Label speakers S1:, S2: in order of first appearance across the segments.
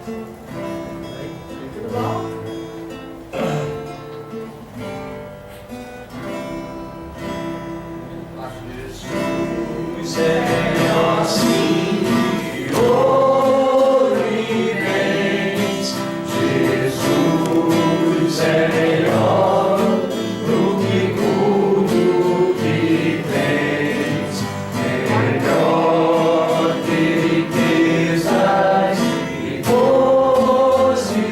S1: Tudo bom?
S2: Jesus é assim, ouro e bens. Jesus é melhor do que tudo que tens. Melhor que riquezas e posições.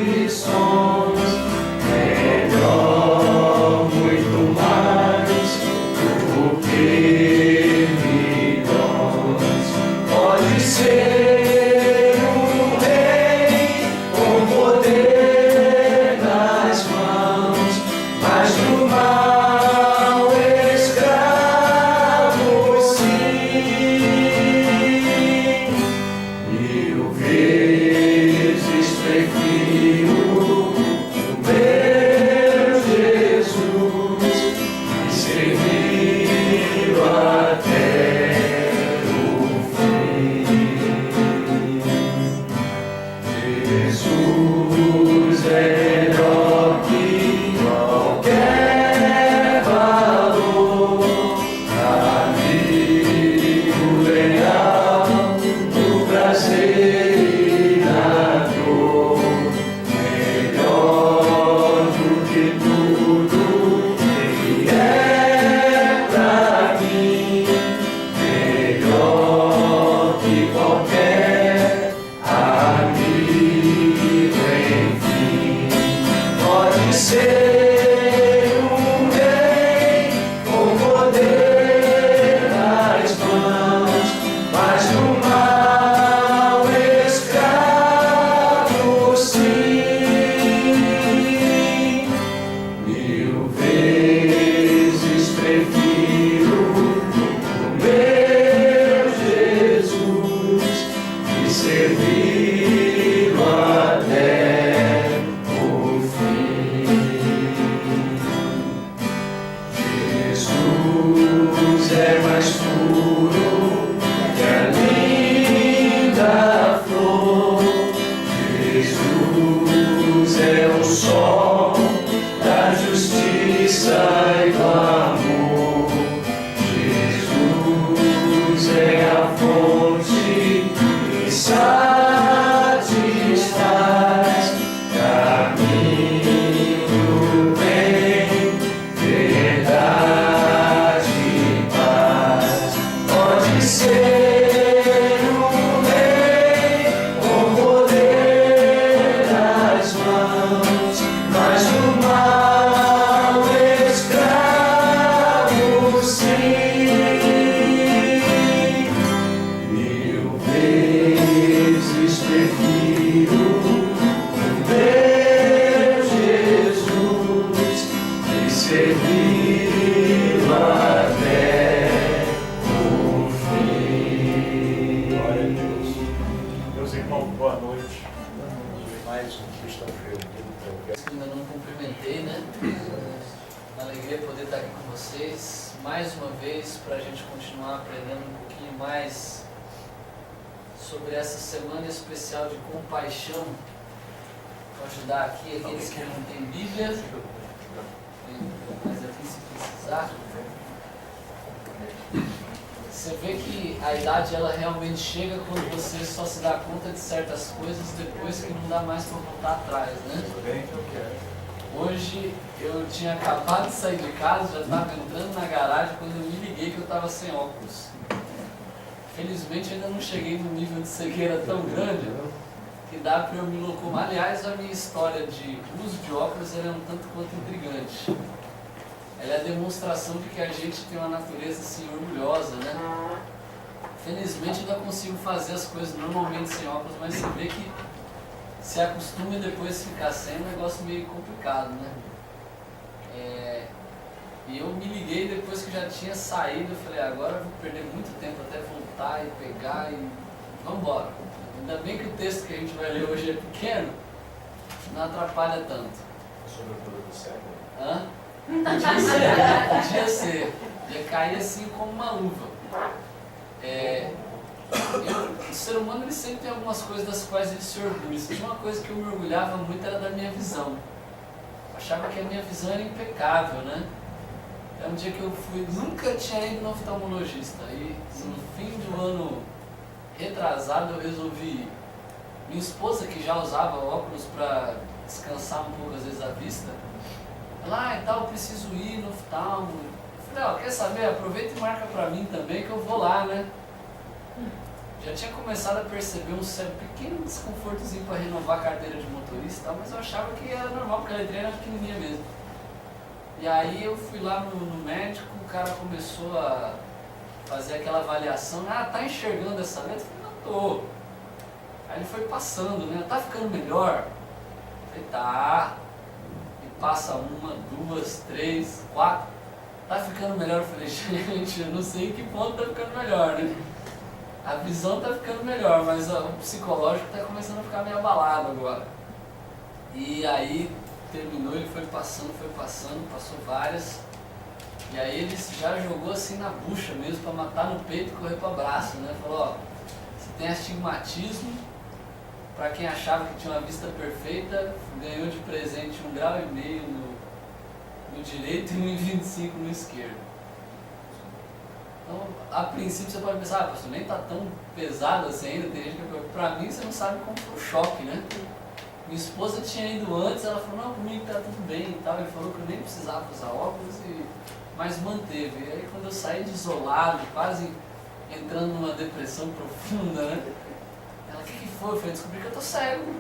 S2: Melhor, muito mais do que milhões. Pode ser um rei com poder nas mãos, mas do mal escravo, sim. 1000 vezes prefiro o meu Jesus e servi-lo até o fim. Jesus é melhor que qualquer valor, amigo leal no prazer e na dor, melhor do que tudo que é pra mim, melhor que qualquer amigo, enfim. Pode ser um rei com poder nas mãos, mas do mal escravo, sim. 1000 vezes prefiro o meu Jesus e servi-lo até o fim. Jesus é mais puro que a linda flor. Jesus é o sol da justiça e do amor. Jesus é a fonte que satisfaz, caminho, bem, verdade e paz. Pode ser um rei com poder nas mãos, mas do mal escravo, sim. 1000 vezes prefiro o meu Jesus e servi-lo até o fim.
S3: Glória a Deus. Meus irmãos, boa noite. Mais um sexta-feira.
S4: Ainda não cumprimentei, né? Uma alegria poder estar aqui com vocês mais uma vez para a gente continuar aprendendo um pouquinho mais sobre essa semana especial de compaixão. Vou ajudar aqui aqueles que não têm Bíblia, mas aqui se precisar. Você vê que a idade ela realmente chega quando você só se dá conta de certas coisas depois que não dá mais para voltar atrás, né? Hoje eu tinha acabado de sair de casa, já estava entrando na garagem quando eu me liguei que eu estava sem óculos. Felizmente ainda não cheguei num nível de cegueira tão grande que dá para eu me locomover. Aliás, a minha história de uso de óculos ela é um tanto quanto intrigante. Ela é a demonstração de que a gente tem uma natureza assim orgulhosa, né? Felizmente ainda consigo fazer as coisas normalmente sem óculos, mas você vê que se acostuma e depois ficar sem é um negócio meio complicado, né? E eu me liguei depois que já tinha saído, eu falei, agora eu vou perder muito tempo até voltar e pegar e vamos embora. Ainda bem que o texto que a gente vai ler hoje é pequeno, não atrapalha tanto.
S3: Sobre a cura do cego?
S4: Hã? Podia ser. Ia cair assim como uma luva. ser humano ele sempre tem algumas coisas das quais ele se orgulha. Se tinha uma coisa que eu me orgulhava muito era da minha visão. Eu achava que a minha visão era impecável, né? É um dia que eu fui, nunca tinha ido no oftalmologista. E no fim do ano retrasado eu resolvi ir. Minha esposa, que já usava óculos para descansar um pouco às vezes a vista, ela, e tal, eu preciso ir no oftalmo. Eu falei, ó, quer saber? Aproveita e marca pra mim também que eu vou lá, né? Já tinha começado a perceber um pequeno desconfortozinho para renovar a carteira de motorista e tal, mas eu achava que era normal, porque a letreira era pequenininha mesmo. E aí eu fui lá no médico, o cara começou a fazer aquela avaliação, tá enxergando essa letra? Eu falei, não tô. Aí ele foi passando, né? Tá ficando melhor? Eu falei, tá. E passa 1, 2, 3, 4. Tá ficando melhor? Eu falei, gente, eu não sei em que ponto tá ficando melhor, né? A visão tá ficando melhor, mas o psicológico tá começando a ficar meio abalado agora. E aí terminou, ele foi passando, passou várias. E aí ele já jogou assim na bucha mesmo, para matar no peito e correr para braço, né? Falou, ó, você tem astigmatismo, para quem achava que tinha uma vista perfeita, ganhou de presente 1,5 grau no direito e 1,25 no esquerdo. Então, a princípio você pode pensar, pastor, nem tá tão pesado assim ainda, tem gente que pra mim você não sabe como foi o choque, né? Minha esposa tinha ido antes, ela falou, não, comigo tá tudo bem e tal, ele falou que eu nem precisava usar óculos, mas manteve. E aí quando eu saí de isolado, quase entrando numa depressão profunda, né? Ela, o que foi? Eu falei, descobri que eu tô cego.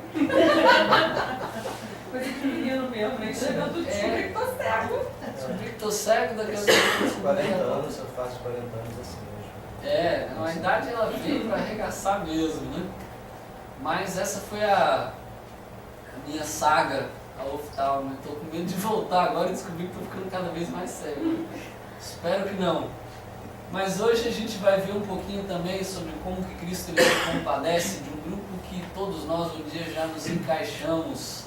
S1: Coisa de menino mesmo, né? Chegando descobri que tô cego.
S4: Descobri que tô cego, daqui a pouco
S5: 40 anos, eu faço 40 anos assim hoje.
S4: A idade ela veio para arregaçar mesmo, né? Mas essa foi a minha saga ao oftalmo. Estou com medo de voltar agora e descobrir que estou ficando cada vez mais cego. Espero que não. Mas hoje a gente vai ver um pouquinho também sobre como que Cristo ele se compadece de um grupo que todos nós um dia já nos encaixamos.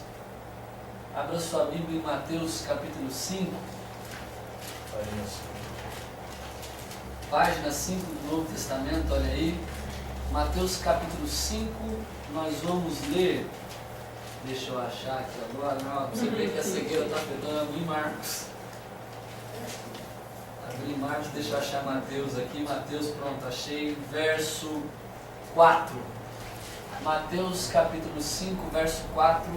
S4: Abra sua Bíblia em Mateus capítulo 5. Página 5 do Novo Testamento, olha aí. Mateus capítulo 5, nós vamos ler. Deixa eu achar aqui agora. Não, você vê que a cegueira está afetando a mim, Marcos. Abri Marcos, deixa eu achar Mateus aqui. Mateus, pronto, achei. Verso 4. Mateus capítulo 5, verso 4.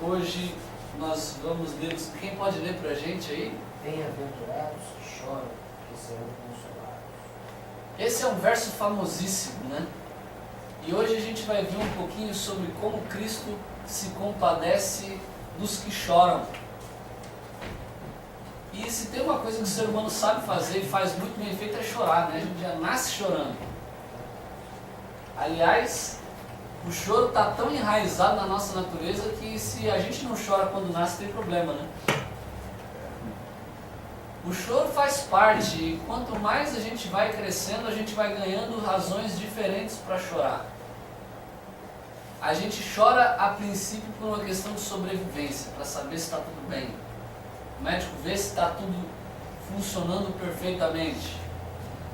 S4: Hoje nós vamos ler. Quem pode ler para a gente aí?
S2: Bem-aventurados que choram, que serão consolados.
S4: Esse é um verso famosíssimo, né? E hoje a gente vai ver um pouquinho sobre como Cristo se compadece dos que choram. E se tem uma coisa que o ser humano sabe fazer e faz muito bem feito é chorar, né? A gente já nasce chorando. Aliás, o choro está tão enraizado na nossa natureza que se a gente não chora quando nasce tem problema, né? O choro faz parte e quanto mais a gente vai crescendo, a gente vai ganhando razões diferentes para chorar. A gente chora a princípio por uma questão de sobrevivência, para saber se está tudo bem. O médico vê se está tudo funcionando perfeitamente.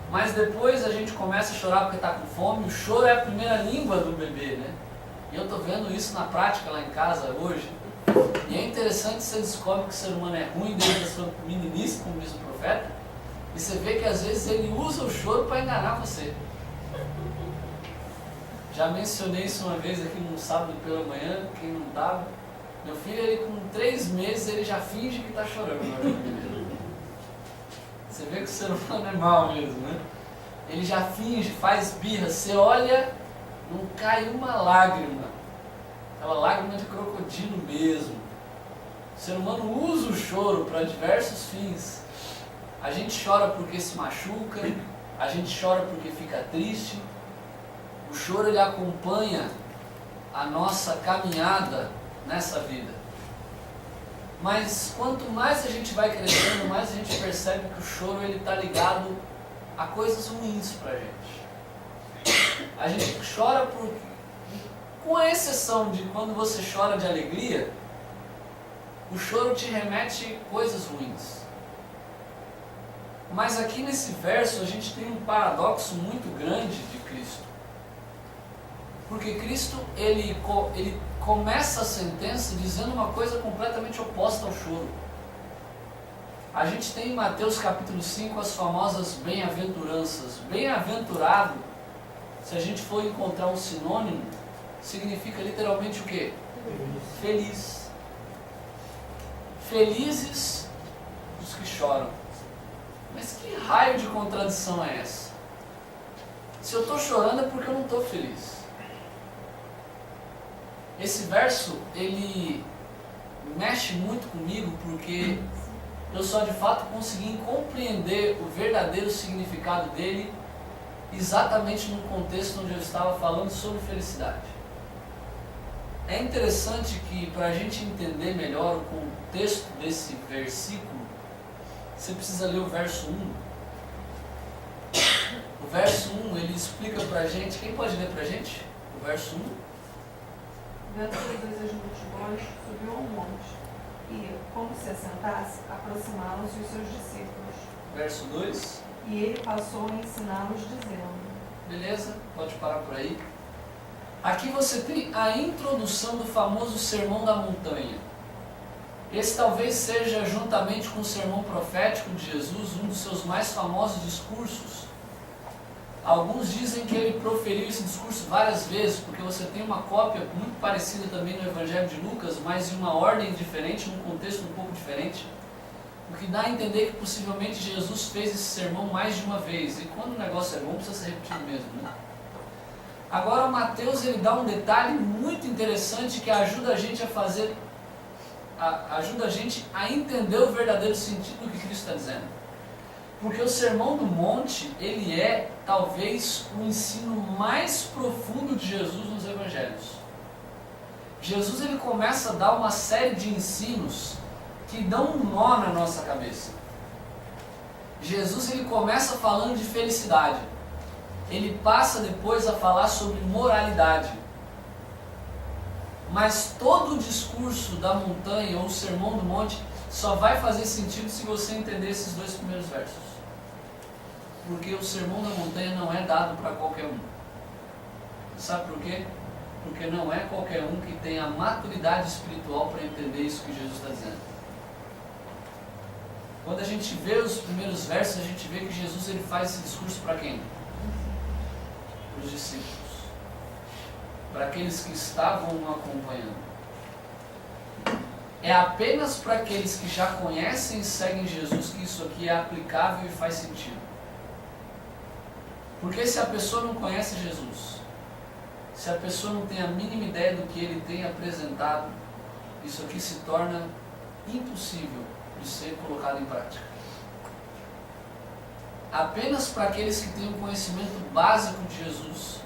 S4: Mas depois a gente começa a chorar porque está com fome. O choro é a primeira língua do bebê, né? E eu estou vendo isso na prática lá em casa hoje. E é interessante, você descobre que o ser humano é ruim desde a sua meninice, como diz o profeta, e você vê que às vezes ele usa o choro para enganar você. Já mencionei isso uma vez aqui num sábado pela manhã, quem não estava. Meu filho, ele com 3 meses, ele já finge que está chorando. Você vê que o ser humano é mau mesmo, né? Ele já finge, faz birra, você olha, não cai uma lágrima. Aquela lágrima de crocodilo mesmo. O ser humano usa o choro para diversos fins. A gente chora porque se machuca, a gente chora porque fica triste. O choro ele acompanha a nossa caminhada nessa vida. Mas quanto mais a gente vai crescendo, mais a gente percebe que o choro ele está ligado a coisas ruins para a gente. A gente chora por, com a exceção de quando você chora de alegria, o choro te remete a coisas ruins. Mas aqui nesse verso a gente tem um paradoxo muito grande de Cristo. Porque Cristo, ele começa a sentença dizendo uma coisa completamente oposta ao choro. A gente tem em Mateus capítulo 5 as famosas bem-aventuranças. Bem-aventurado, se a gente for encontrar um sinônimo, significa literalmente o quê? Feliz. Felizes os que choram. Mas que raio de contradição é essa? Se eu estou chorando é porque eu não estou feliz. Esse verso, ele mexe muito comigo porque eu só de fato consegui compreender o verdadeiro significado dele exatamente no contexto onde eu estava falando sobre felicidade. É interessante que para a gente entender melhor o contexto desse versículo, você precisa ler o verso 1. O verso 1, ele explica para a gente, quem pode ler para a gente? O verso 1.
S1: Vendo Jesus as multidões, subiu ao monte, e, como se assentasse, aproximaram-se os seus discípulos.
S4: Verso 2.
S1: E ele passou a ensiná-los, dizendo...
S4: Beleza, pode parar por aí. Aqui você tem a introdução do famoso Sermão da Montanha. Esse talvez seja, juntamente com o sermão profético de Jesus, um dos seus mais famosos discursos. Alguns dizem que ele proferiu esse discurso várias vezes, porque você tem uma cópia muito parecida também no Evangelho de Lucas, mas em uma ordem diferente, num contexto um pouco diferente. O que dá a entender que possivelmente Jesus fez esse sermão mais de uma vez. E quando o negócio é bom, precisa ser repetido mesmo, né? Agora o Mateus, ele dá um detalhe muito interessante que ajuda a gente a fazer, ajuda a gente a entender o verdadeiro sentido do que Cristo está dizendo. Porque o Sermão do Monte, ele é talvez o ensino mais profundo de Jesus nos Evangelhos. Jesus, ele começa a dar uma série de ensinos que dão um nó na nossa cabeça. Jesus, ele começa falando de felicidade. Ele passa depois a falar sobre moralidade. Mas todo o discurso da montanha, ou o Sermão do Monte, só vai fazer sentido se você entender esses dois primeiros versos. Porque o Sermão da Montanha não é dado para qualquer um. Sabe por quê? Porque não é qualquer um que tem a maturidade espiritual para entender isso que Jesus está dizendo. Quando a gente vê os primeiros versos, a gente vê que Jesus, ele faz esse discurso para quem? Para os discípulos. Para aqueles que estavam o acompanhando. É apenas para aqueles que já conhecem e seguem Jesus que isso aqui é aplicável e faz sentido. Porque se a pessoa não conhece Jesus, se a pessoa não tem a mínima ideia do que ele tem apresentado, isso aqui se torna impossível de ser colocado em prática. Apenas para aqueles que têm um conhecimento básico de Jesus,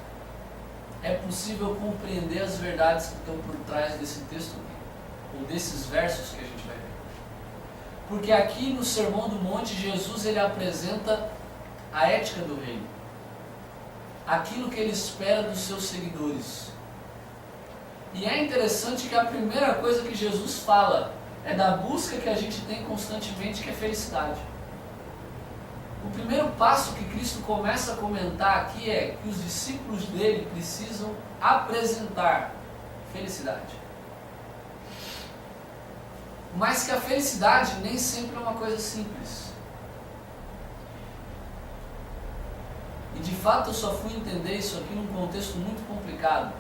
S4: é possível compreender as verdades que estão por trás desse texto aqui, ou desses versos que a gente vai ver. Porque aqui no Sermão do Monte, Jesus, ele apresenta a ética do reino. Aquilo que ele espera dos seus seguidores. E é interessante que a primeira coisa que Jesus fala é da busca que a gente tem constantemente, que é felicidade. O primeiro passo que Cristo começa a comentar aqui é que os discípulos dele precisam apresentar felicidade. Mas que a felicidade nem sempre é uma coisa simples. E de fato eu só fui entender isso aqui num contexto muito complicado.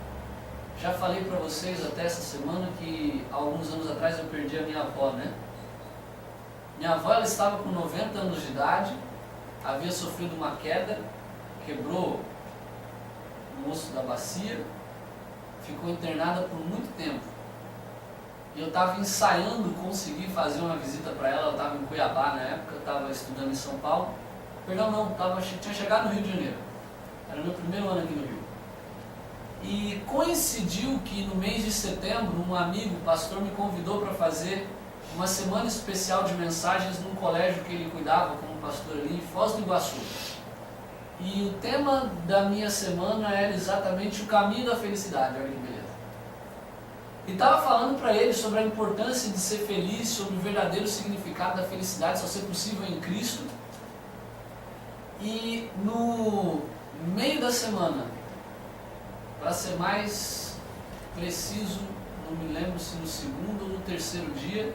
S4: Já falei para vocês até essa semana que alguns anos atrás eu perdi a minha avó, né? Minha avó, ela estava com 90 anos de idade, havia sofrido uma queda, quebrou o osso da bacia, ficou internada por muito tempo. E eu estava ensaiando conseguir fazer uma visita para ela, ela estava em Cuiabá na época, eu estava estudando em São Paulo. Perdão, não, tinha chegado no Rio de Janeiro. Era o meu primeiro ano aqui no Rio. E coincidiu que no mês de setembro, um amigo, pastor, me convidou para fazer uma semana especial de mensagens num colégio que ele cuidava como pastor ali em Foz do Iguaçu. E o tema da minha semana era exatamente o caminho da felicidade, olha que beleza. E estava falando para ele sobre a importância de ser feliz, sobre o verdadeiro significado da felicidade, só ser possível em Cristo. E no meio da semana, Para ser mais preciso, não me lembro se no segundo ou no terceiro dia,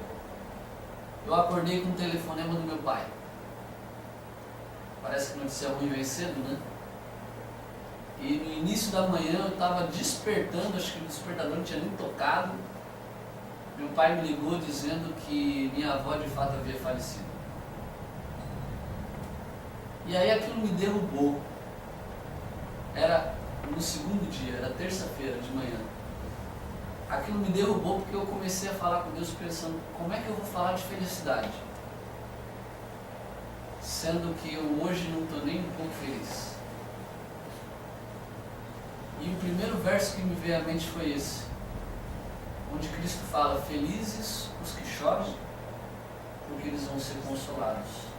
S4: eu acordei com um telefonema do meu pai. Parece que notícia ruim vem cedo, né? E no início da manhã eu estava despertando, acho que o despertador não tinha nem tocado. Meu pai me ligou dizendo que minha avó de fato havia falecido. E aí aquilo me derrubou. Era no segundo dia, era terça-feira de manhã. Aquilo me derrubou porque eu comecei a falar com Deus pensando, como é que eu vou falar de felicidade? Sendo que eu hoje não estou nem um pouco feliz. E o primeiro verso que me veio à mente foi esse, onde Cristo fala, felizes os que choram, porque eles vão ser consolados.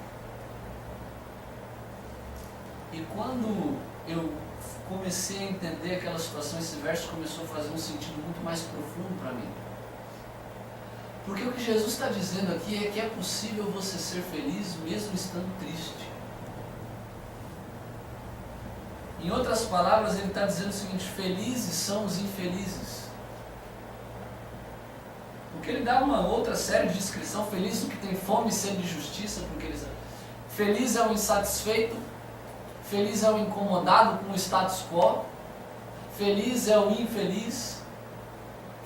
S4: E quando eu comecei a entender aquela situação, esse verso começou a fazer um sentido muito mais profundo para mim. Porque o que Jesus está dizendo aqui é que é possível você ser feliz mesmo estando triste. Em outras palavras, ele está dizendo o seguinte, felizes são os infelizes. Porque ele dá uma outra série de descrição, feliz o que tem fome e sede de justiça, porque eles... Feliz é o insatisfeito, feliz é o incomodado com o status quo, feliz é o infeliz,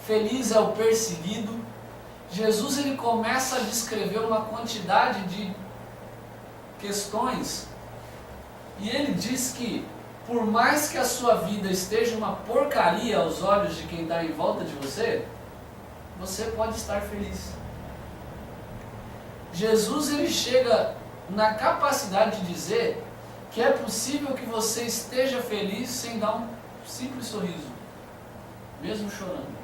S4: feliz é o perseguido. Jesus ele começa a descrever uma quantidade de questões e ele diz que por mais que a sua vida esteja uma porcaria aos olhos de quem está em volta de você, você pode estar feliz. Jesus ele chega na capacidade de dizer que é possível que você esteja feliz sem dar um simples sorriso, mesmo chorando.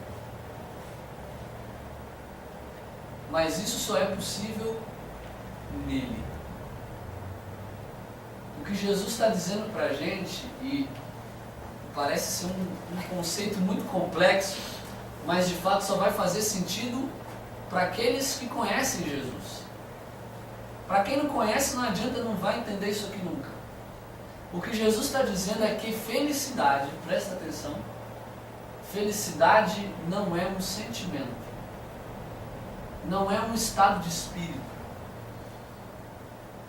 S4: Mas isso só é possível nele. O que Jesus está dizendo para a gente, e parece ser um conceito muito complexo, mas de fato só vai fazer sentido para aqueles que conhecem Jesus. Para quem não conhece, não adianta, não vai entender isso aqui nunca. O que Jesus está dizendo é que felicidade, presta atenção, felicidade não é um sentimento, não é um estado de espírito.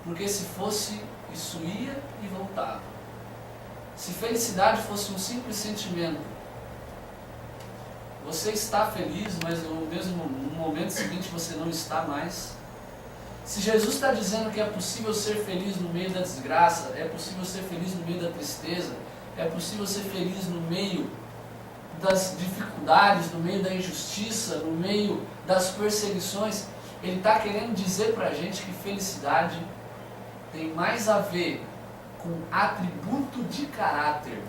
S4: Porque se fosse, isso ia e voltava. Se felicidade fosse um simples sentimento, você está feliz, mas no momento seguinte você não está mais. Se Jesus está dizendo que é possível ser feliz no meio da desgraça, é possível ser feliz no meio da tristeza, é possível ser feliz no meio das dificuldades, no meio da injustiça, no meio das perseguições, ele está querendo dizer para a gente que felicidade tem mais a ver com atributo de caráter.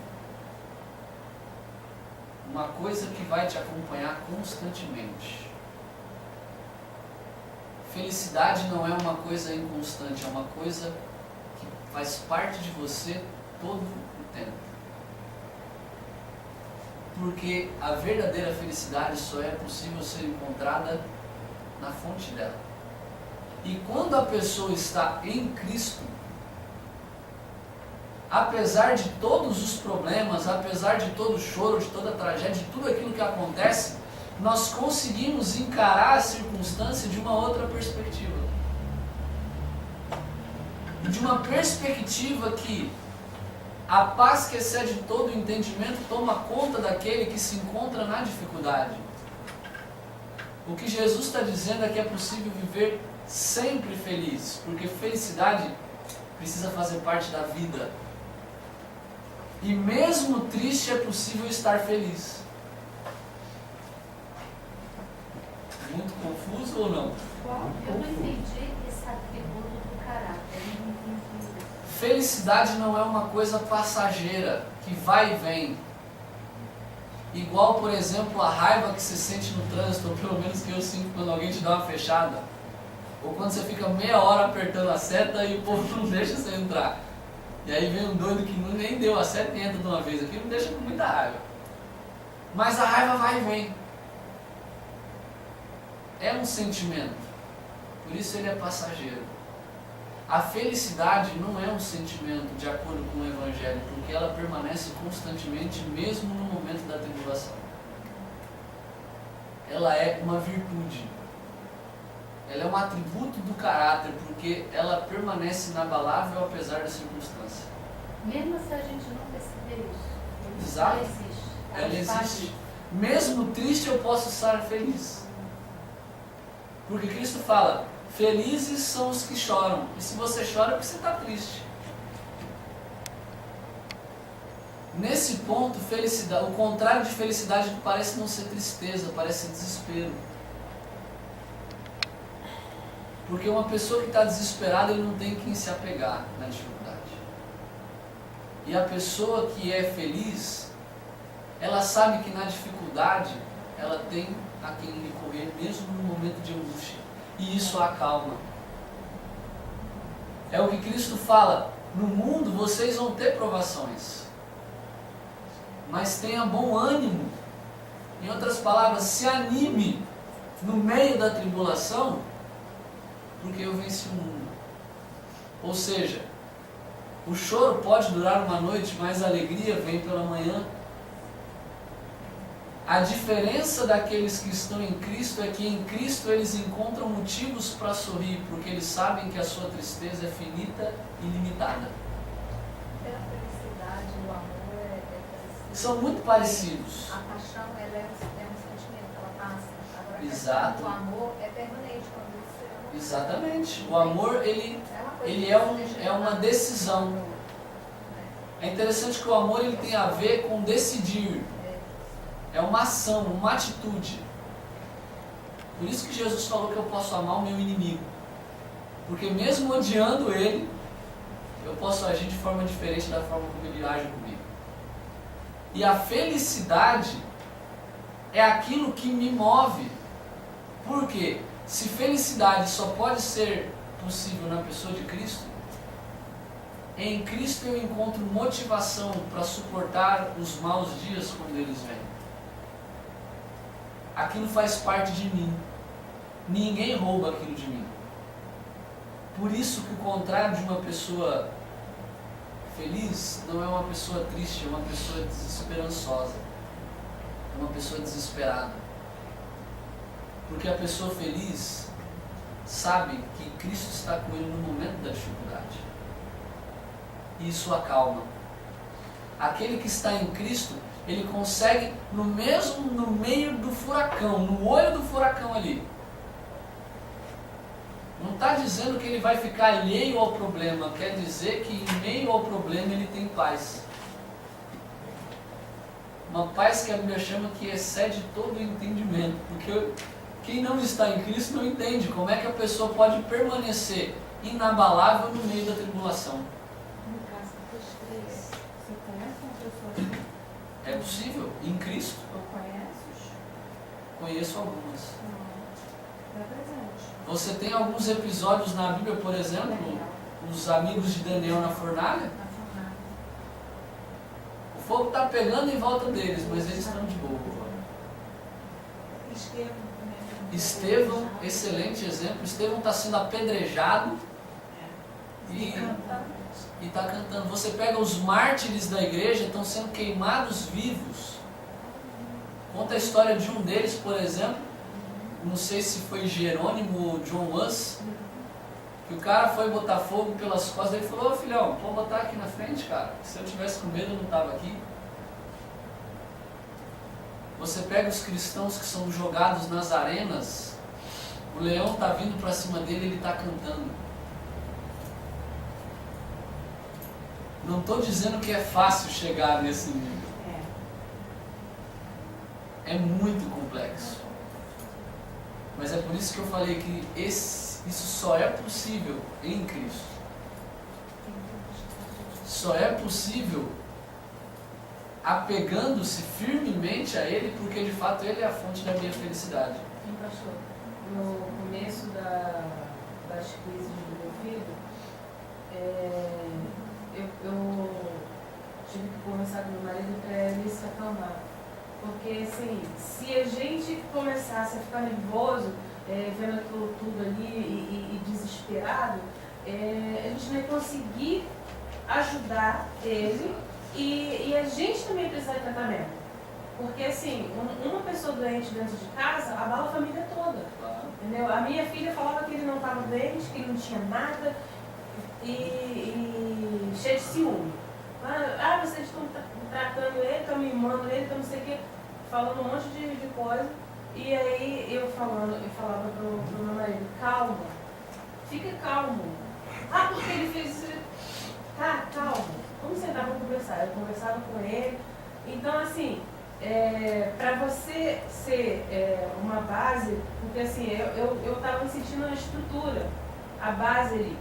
S4: Uma coisa que vai te acompanhar constantemente. Felicidade não é uma coisa inconstante, é uma coisa que faz parte de você todo o tempo. Porque a verdadeira felicidade só é possível ser encontrada na fonte dela. E quando a pessoa está em Cristo, apesar de todos os problemas, apesar de todo o choro, de toda a tragédia, de tudo aquilo que acontece, nós conseguimos encarar a circunstância de uma outra perspectiva. De uma perspectiva que a paz que excede todo o entendimento toma conta daquele que se encontra na dificuldade. O que Jesus está dizendo é que é possível viver sempre feliz, porque felicidade precisa fazer parte da vida. E mesmo triste é possível estar feliz. Muito confuso ou não?
S6: Eu não entendi esse atributo do caráter. Eu não entendi.
S4: Felicidade não é uma coisa passageira, que vai e vem. Igual, por exemplo, a raiva que você sente no trânsito, ou pelo menos que eu sinto quando alguém te dá uma fechada. Ou quando você fica meia hora apertando a seta e o povo não deixa você entrar. E aí vem um doido que nem deu a seta e entra de uma vez. Aquilo me deixa com muita raiva. Mas a raiva vai e vem. É um sentimento, por isso ele é passageiro. A felicidade não é um sentimento de acordo com o Evangelho, porque ela permanece constantemente mesmo no momento ela é uma virtude. Ela é um atributo do caráter, porque ela permanece inabalável apesar da circunstância.
S6: Mesmo se a gente não perceber isso.
S4: Exato.
S6: Ela existe.
S4: Ela
S6: está
S4: existe.
S6: ali.
S4: Mesmo triste eu posso estar feliz. Porque Cristo fala, felizes são os que choram. E se você chora é porque você está triste. Nesse ponto, felicidade, o contrário de felicidade parece não ser tristeza, parece ser desespero. Porque uma pessoa que está desesperada, ele não tem quem se apegar na dificuldade. E a pessoa que é feliz, ela sabe que na dificuldade, ela tem a quem recorrer, mesmo no momento de angústia. E isso a acalma. É o que Cristo fala, no mundo vocês vão ter provações. Mas tenha bom ânimo. Em outras palavras, se anime no meio da tribulação, porque eu venci o mundo. Ou seja, o choro pode durar uma noite, mas a alegria vem pela manhã. A diferença daqueles que estão em Cristo é que em Cristo eles encontram motivos para sorrir, porque eles sabem que a sua tristeza é finita e limitada.
S6: A felicidade, o amor é parecido.
S4: São muito parecidos.
S6: A paixão ela é um sentimento, ela passa. Agora,
S4: Exato.
S6: o amor é permanente quando você ama.
S4: Exatamente. O amor, ele é uma decisão. É interessante que o amor ele tem a ver com decidir. É uma ação, uma atitude. Por isso que Jesus falou que eu posso amar o meu inimigo. Porque mesmo odiando ele, eu posso agir de forma diferente da forma como ele age comigo. E a felicidade é aquilo que me move. Por quê? Se felicidade só pode ser possível na pessoa de Cristo, em Cristo eu encontro motivação para suportar os maus dias quando eles vêm. Aquilo faz parte de mim. Ninguém rouba aquilo de mim. Por isso que o contrário de uma pessoa feliz não é uma pessoa triste, é uma pessoa desesperançosa. É uma pessoa desesperada. Porque a pessoa feliz sabe que Cristo está com ele no momento da dificuldade. E isso acalma. Aquele que está em Cristo, ele consegue, no meio do furacão, no olho do furacão ali. Não está dizendo que ele vai ficar alheio ao problema, quer dizer que em meio ao problema ele tem paz. Uma paz que a Bíblia chama que excede todo o entendimento, porque quem não está em Cristo não entende como é que a pessoa pode permanecer inabalável no meio da tribulação.
S1: No caso dos três, você conhece uma pessoa assim?
S4: É possível? Em Cristo?
S1: Ou conheces?
S4: Conheço algumas.
S1: Não. É presente.
S4: Você tem alguns episódios na Bíblia, por exemplo, os amigos de Daniel na fornalha.
S1: Na fornalha.
S4: O fogo está pegando em volta deles, mas eles estão de boa. Estevão, excelente exemplo. Estevão está sendo apedrejado e está cantando. Você pega os mártires da igreja, estão sendo queimados vivos. Conta a história de um deles, por exemplo, não sei se foi Jerônimo ou John Huss, que o cara foi botar fogo pelas costas, ele falou: ô filhão, pode botar aqui na frente, cara, se eu tivesse com medo eu não estava aqui. Você pega os cristãos que são jogados nas arenas, o leão está vindo para cima dele, ele está cantando. Não estou dizendo que é fácil chegar nesse nível. É muito complexo. Mas é por isso que eu falei que isso só é possível em Cristo. Só é possível apegando-se firmemente a Ele, porque de fato Ele é a fonte da minha felicidade.
S7: Sim, pastor. No começo das crises do meu filho, eu tive que conversar com meu marido para ele se acalmar. Porque, assim, se a gente começasse a ficar nervoso, vendo aquilo tudo ali e desesperado, a gente não ia conseguir ajudar ele e a gente também precisa de tratamento. Porque assim, uma pessoa doente dentro de casa abala a família toda.
S4: Claro.
S7: Entendeu? A minha filha falava que ele não estava doente, que ele não tinha nada e cheio de ciúme. Vocês estão tratando ele, estão mimando ele, estão não sei o quê, falando um monte de coisa. E aí eu falava pro meu marido, calma, fica calmo. Porque ele fez isso. Tá, calma, vamos sentar, vamos conversar. Eu conversava com ele. Então assim, para você ser uma base, porque assim, eu estava me sentindo uma estrutura, a base ali.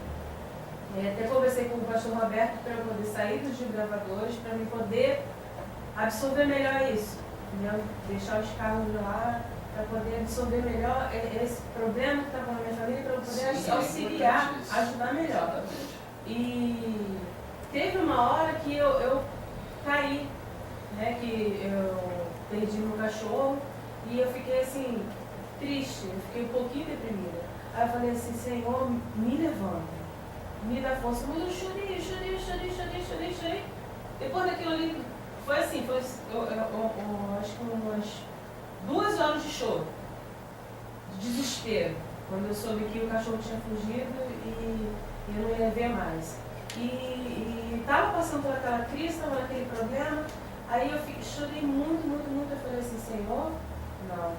S7: Até conversei com o pastor Roberto para eu poder sair dos desbravadores, para me poder absorver melhor isso, entendeu? Deixar os carros lá, para poder absorver melhor esse problema que estava na minha família, para eu poder
S4: Sim,
S7: auxiliar, ajudar melhor.
S4: Exatamente.
S7: E teve uma hora que eu caí, né, que eu perdi meu cachorro e eu fiquei assim, triste, eu fiquei um pouquinho deprimida. Aí eu falei assim, Senhor, me levanta, me dá força. Mas eu chorei. Depois daquilo ali, foi assim, eu acho que umas 2 horas de choro, de desespero, quando eu soube que o cachorro tinha fugido e eu não ia ver mais. E estava passando por aquela crise, estava naquele problema. Aí eu chorei muito. Eu falei assim, Senhor, não.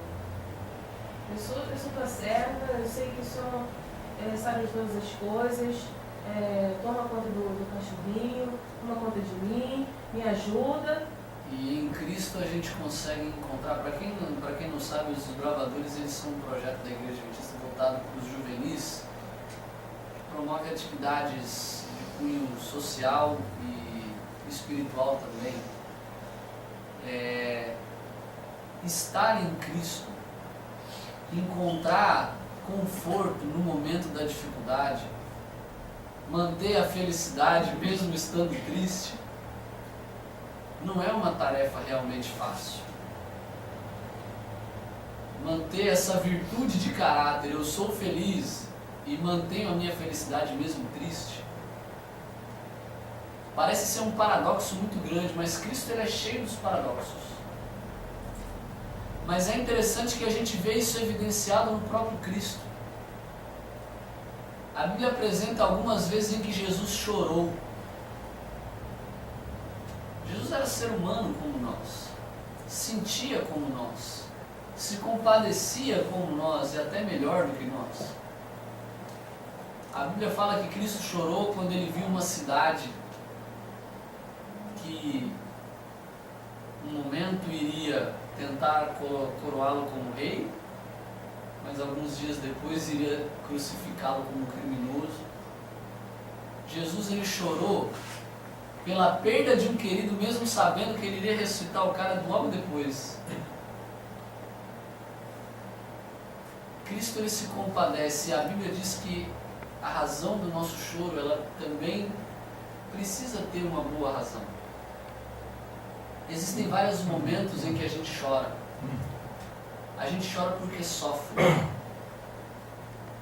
S7: Eu sou tua serva, eu sei que o Senhor sabe de todas as coisas. Toma conta do cachorrinho, toma conta de mim, me ajuda.
S4: E em Cristo a gente consegue encontrar, para quem não sabe, os desbravadores, eles são um projeto da Igreja Adventista voltado para os juvenis, que promove atividades de cunho social e espiritual também. Estar em Cristo, encontrar conforto no momento da dificuldade, manter a felicidade mesmo estando triste, não é uma tarefa realmente fácil. Manter essa virtude de caráter, eu sou feliz e mantenho a minha felicidade mesmo triste, parece ser um paradoxo muito grande, mas Cristo ele é cheio dos paradoxos. Mas é interessante que a gente vê isso evidenciado no próprio Cristo. A Bíblia apresenta algumas vezes em que Jesus chorou. Jesus era ser humano como nós, sentia como nós, se compadecia como nós e até melhor do que nós. A Bíblia fala que Cristo chorou quando ele viu uma cidade que um momento iria tentar coroá-lo como rei, mas alguns dias depois iria crucificá-lo como criminoso. Jesus ele chorou pela perda de um querido, mesmo sabendo que ele iria ressuscitar o cara logo depois. Cristo ele se compadece, e a Bíblia diz que a razão do nosso choro, ela também precisa ter uma boa razão. Existem vários momentos em que a gente chora. A gente chora porque sofre.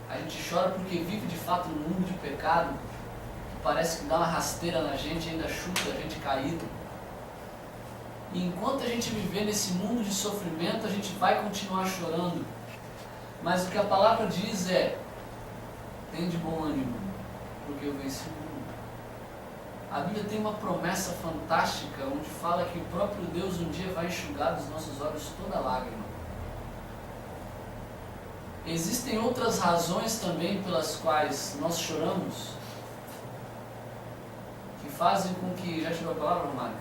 S4: A gente chora porque vive de fato num mundo de pecado, que parece que dá uma rasteira na gente e ainda chuta a gente caído. E enquanto a gente viver nesse mundo de sofrimento, a gente vai continuar chorando. Mas o que a palavra diz é: tem de bom ânimo, porque eu venci o mundo. A Bíblia tem uma promessa fantástica, onde fala que o próprio Deus um dia vai enxugar dos nossos olhos toda lágrima. Existem outras razões também pelas quais nós choramos, que fazem com que, já tirou a palavra, Romário?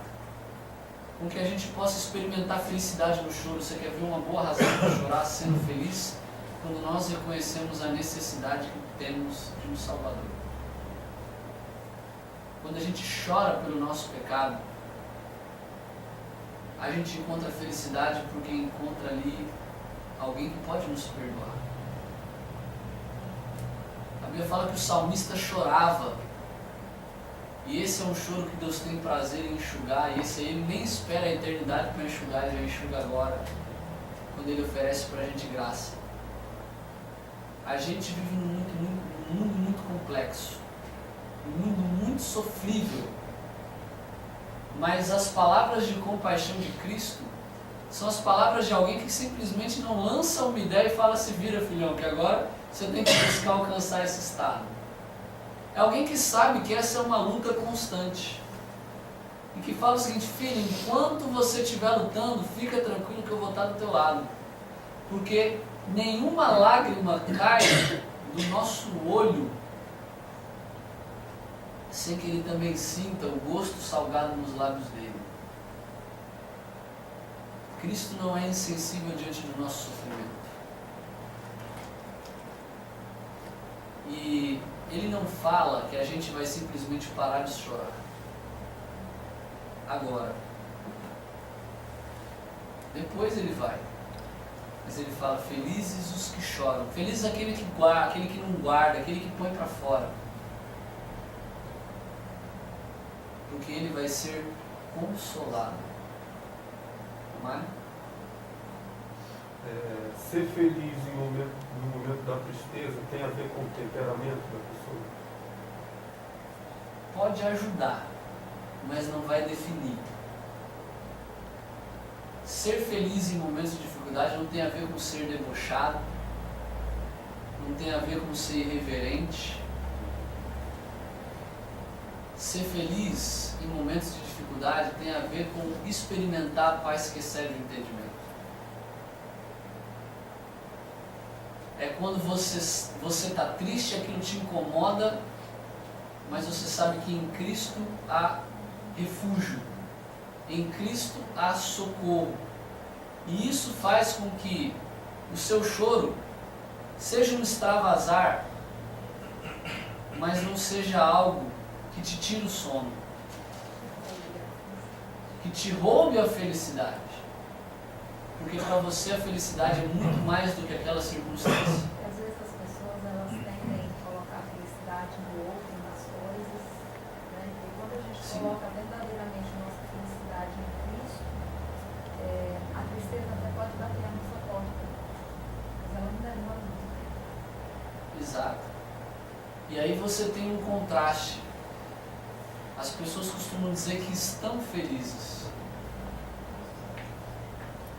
S4: Com que a gente possa experimentar felicidade no choro. Você quer ver uma boa razão para chorar sendo feliz? Quando nós reconhecemos a necessidade que temos de um Salvador. Quando a gente chora pelo nosso pecado, a gente encontra felicidade porque encontra ali alguém que pode nos perdoar. A Bíblia fala que o salmista chorava, e esse é um choro que Deus tem prazer em enxugar, e esse aí ele nem espera a eternidade para enxugar, ele já enxuga agora, quando ele oferece para a gente graça. A gente vive num mundo muito complexo, um mundo muito sofrível, mas as palavras de compaixão de Cristo São as palavras de alguém que simplesmente não lança uma ideia e fala: se vira, filhão, que agora você tem que buscar alcançar esse estado. É alguém que sabe que essa é uma luta constante. E que fala o seguinte: filho, enquanto você estiver lutando, fica tranquilo que eu vou estar do teu lado. Porque nenhuma lágrima cai do nosso olho sem que ele também sinta o gosto salgado nos lábios dele. Cristo não é insensível diante do nosso sofrimento. E ele não fala que a gente vai simplesmente parar de chorar. Agora. Depois ele vai. Mas ele fala: felizes os que choram. Felizes aquele que guarda, aquele que não guarda, aquele que põe para fora. Porque ele vai ser consolado. Não é?
S8: Ser feliz no momento da tristeza tem a ver com o temperamento da pessoa?
S4: Pode ajudar, mas não vai definir. Ser feliz em momentos de dificuldade não tem a ver com ser debochado, não tem a ver com ser irreverente. Ser feliz em momentos de dificuldade tem a ver com experimentar a paz que excede o entendimento. É quando você está triste, aquilo te incomoda, mas você sabe que em Cristo há refúgio, em Cristo há socorro. E isso faz com que o seu choro seja um extravasar, mas não seja algo que te tire o sono, que te roube a felicidade. Porque para você a felicidade é muito mais do que aquela circunstância.
S6: Às vezes as pessoas elas tendem a colocar a felicidade no outro, nas coisas, né? E quando a gente coloca verdadeiramente a nossa felicidade em Cristo, a tristeza até pode bater a nossa porta, mas ela não demora muito.
S4: Exato. E aí você tem um contraste. As pessoas costumam dizer que estão felizes,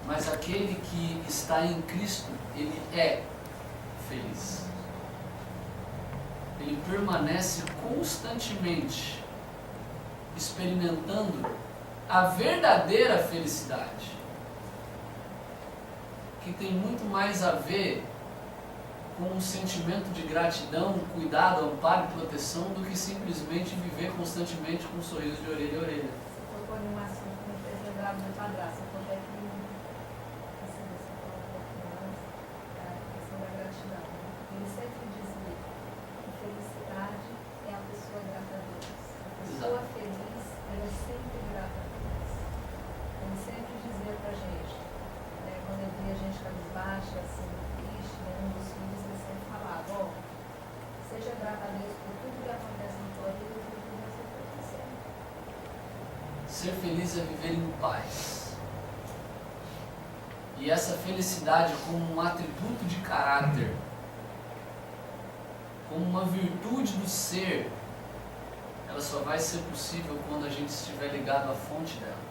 S4: mas aquele que está em Cristo, ele é feliz. Ele permanece constantemente experimentando a verdadeira felicidade, que tem muito mais a ver com um sentimento de gratidão, cuidado, amparo e proteção do que simplesmente viver constantemente com um sorriso de orelha a orelha.
S6: Você tocou em um assunto que me fez lembrar do meu padrasto. Eu contei aqui, assim, você falou um pouquinho antes, a questão da gratidão. Ele sempre dizia que felicidade é a pessoa grata a Deus. A pessoa feliz, ela é sempre grata a Deus. Ele sempre dizia pra gente, quando eu via a gente cabisbaixa, assim, triste, um dos filhos, ele sempre falava: ó, seja grata a Deus por tudo que acontece na tua vida e por tudo que você está acontecendo.
S4: Ser feliz é viver em paz. E essa felicidade, como um atributo de caráter, como uma virtude do ser, ela só vai ser possível quando a gente estiver ligado à fonte dela.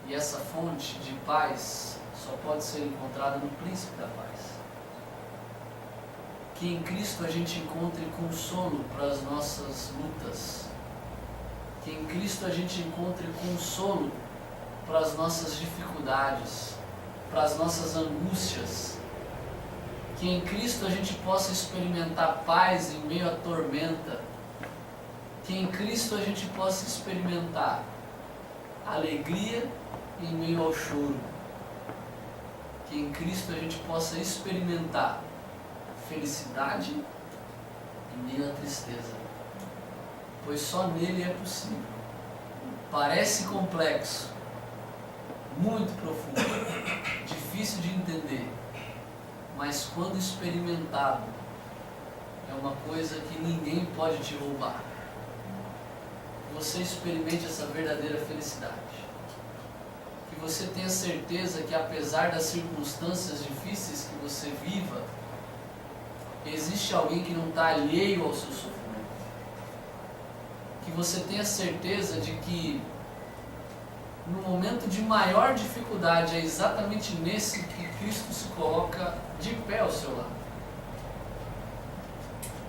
S4: E essa fonte de paz só pode ser encontrada no Príncipe da Paz. Que em Cristo a gente encontre consolo para as nossas lutas. Que em Cristo a gente encontre consolo para as nossas dificuldades, para as nossas angústias. Que em Cristo a gente possa experimentar paz em meio à tormenta. Que em Cristo a gente possa experimentar alegria em meio ao choro. Que em Cristo a gente possa experimentar felicidade em meio à tristeza. Pois só nele é possível. Parece complexo, muito profundo, difícil de entender, mas quando experimentado, é uma coisa que ninguém pode te roubar. Você experimente essa verdadeira felicidade. Que você tenha certeza que apesar das circunstâncias difíceis que você viva, existe alguém que não está alheio ao seu sofrimento. Que você tenha certeza de que no momento de maior dificuldade, é exatamente nesse que Cristo se coloca de pé ao seu lado.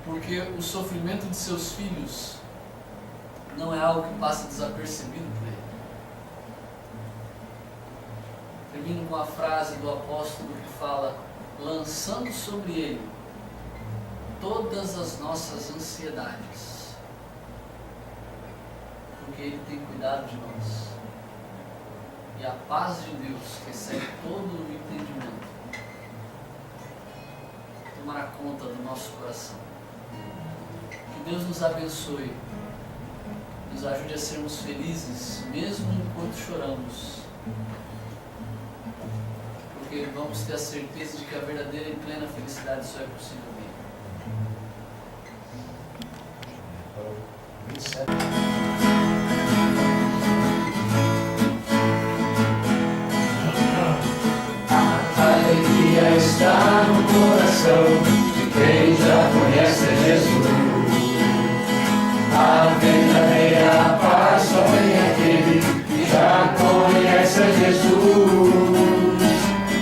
S4: Porque o sofrimento de seus filhos não é algo que passa desapercebido por ele. Termino com a frase do apóstolo que fala: lançando sobre ele todas as nossas ansiedades, porque ele tem cuidado de nós. E a paz de Deus, que excede todo o entendimento, tomará conta do nosso coração. Que Deus nos abençoe, nos ajude a sermos felizes, mesmo enquanto choramos, porque vamos ter a certeza de que a verdadeira e plena felicidade só é possível nele.
S3: 27.
S2: A alegria está no coração de quem já conhece Jesus. A verdadeira paz só vem aquele que já conhece Jesus.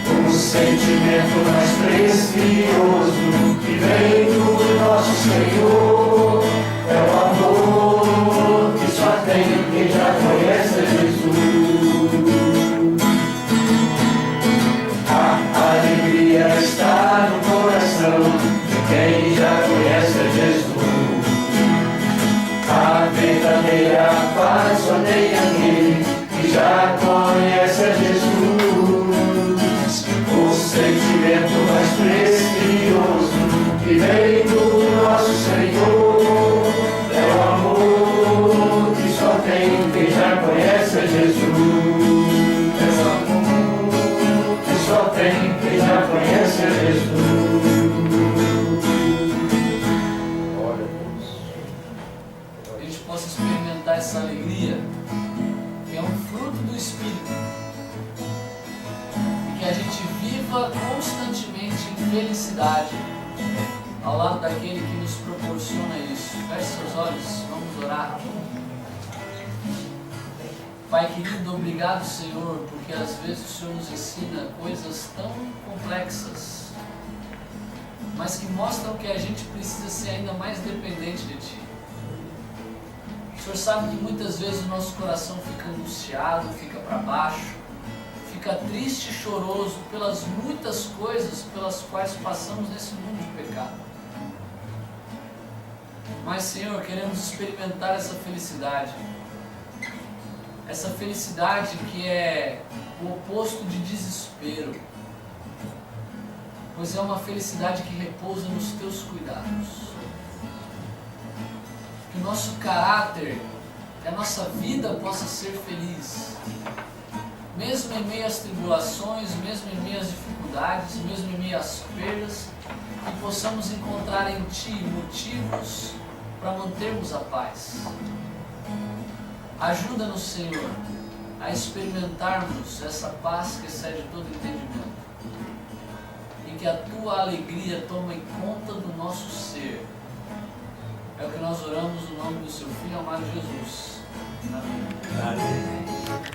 S2: O sentimento mais precioso que vem do nosso Senhor é o amor que só tem quem já conhece Jesus. A alegria está no coração de quem já conhece Jesus. A verdadeira paz só tem aquele que já conhece a Jesus. O sentimento mais precioso que vem do nosso Senhor é o amor que só tem quem já conhece a Jesus. É o amor que só tem quem já conhece a Jesus.
S3: Glória a Deus.
S4: Que a gente possa experimentar essa alegria, que é um fruto do Espírito, e que a gente viva constantemente em felicidade ao lado daquele que nos proporciona isso. Feche seus olhos, vamos orar. Pai querido, obrigado, Senhor, porque às vezes o Senhor nos ensina coisas tão complexas, mas que mostram que a gente precisa ser ainda mais dependente de Ti. O Senhor sabe que muitas vezes o nosso coração fica angustiado, fica para baixo, fica triste e choroso pelas muitas coisas pelas quais passamos nesse mundo de pecado. Mas, Senhor, queremos experimentar essa felicidade que é o oposto de desespero, pois é uma felicidade que repousa nos Teus cuidados. Que o nosso caráter, que a nossa vida possa ser feliz, mesmo em meio às tribulações, mesmo em meio às dificuldades, mesmo em meio às perdas, que possamos encontrar em Ti motivos para mantermos a paz. Ajuda-nos, Senhor, a experimentarmos essa paz que excede todo entendimento, e que a Tua alegria tome conta do nosso ser. É o que nós oramos no nome do Seu Filho amado Jesus. Amém.
S2: Amém.